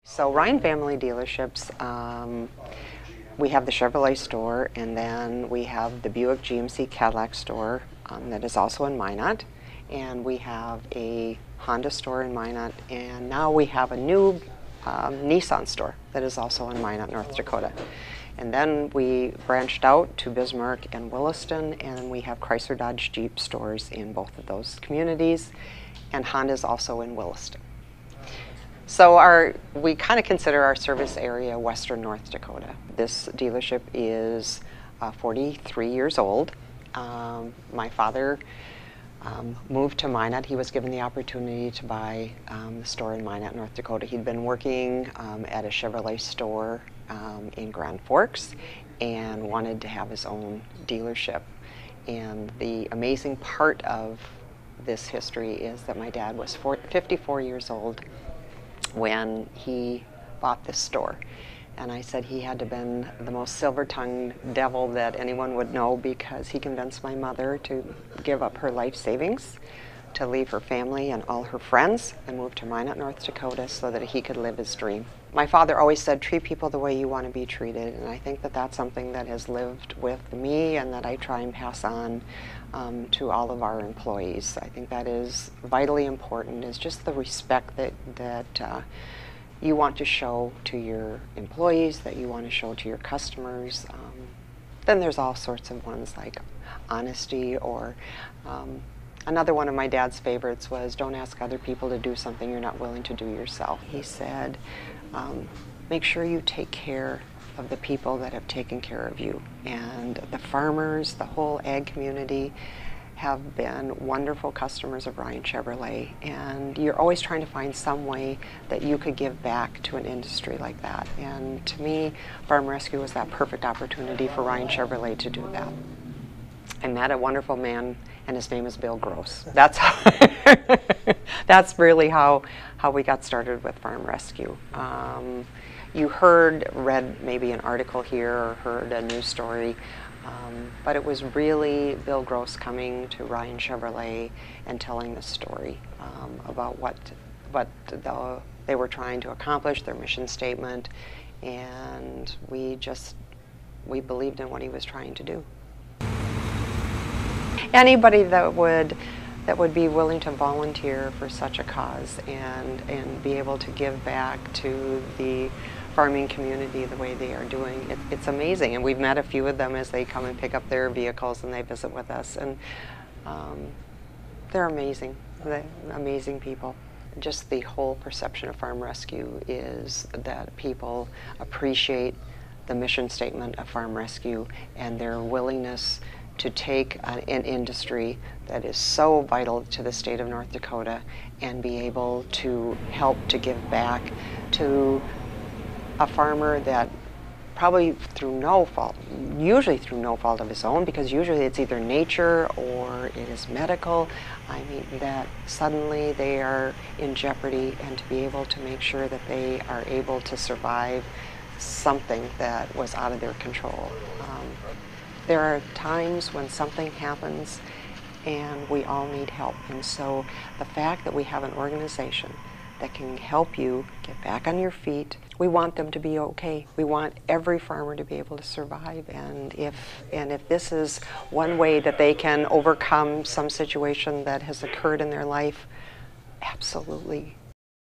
So Ryan Family Dealerships, we have the Chevrolet store, and then we have the Buick GMC Cadillac store that is also in Minot, and we have a Honda store in Minot, and now we have a new Nissan store that is also in Minot, North Dakota. And then we branched out to Bismarck and Williston, and we have Chrysler Dodge Jeep stores in both of those communities, and Honda is also in Williston. So we kind of consider our service area Western North Dakota. This dealership is 43 years old. My father moved to Minot. He was given the opportunity to buy the store in Minot, North Dakota. He'd been working at a Chevrolet store in Grand Forks and wanted to have his own dealership. And the amazing part of this history is that my dad was 54 years old when he bought this store. And I said he had to have been the most silver-tongued devil that anyone would know, because he convinced my mother to give up her life savings, to leave her family and all her friends and move to Minot, North Dakota so that he could live his dream. My father always said, treat people the way you want to be treated, and I think that that's something that has lived with me and that I try and pass on to all of our employees. I think that is vitally important, is just the respect that you want to show to your employees, that you want to show to your customers. Then there's all sorts of ones like honesty, or another one of my dad's favorites was, don't ask other people to do something you're not willing to do yourself. He said, make sure you take care of the people that have taken care of you. And the farmers, the whole ag community, have been wonderful customers of Ryan Chevrolet, and you're always trying to find some way that you could give back to an industry like that. And to me, Farm Rescue was that perfect opportunity for Ryan Chevrolet to do that. I met a wonderful man, and his name is Bill Gross. That's how that's really how we got started with Farm Rescue. You read maybe an article here or heard a news story, but it was really Bill Gross coming to Ryan Chevrolet and telling the story about what they were trying to accomplish, their mission statement, and we believed in what he was trying to do. Anybody that would be willing to volunteer for such a cause and be able to give back to the farming community the way they are doing, it's amazing. And we've met a few of them as they come and pick up their vehicles and they visit with us, and they're amazing. They're amazing people. Just the whole perception of Farm Rescue is that people appreciate the mission statement of Farm Rescue and their willingness to take an industry that is so vital to the state of North Dakota and be able to help to give back to a farmer that probably usually through no fault of his own, because usually it's either nature or it is medical. I mean, that suddenly they are in jeopardy, and to be able to make sure that they are able to survive something that was out of their control. There are times when something happens and we all need help, and so the fact that we have an organization that can help you get back on your feet, we want them to be okay. We want every farmer to be able to survive, and if this is one way that they can overcome some situation that has occurred in their life, absolutely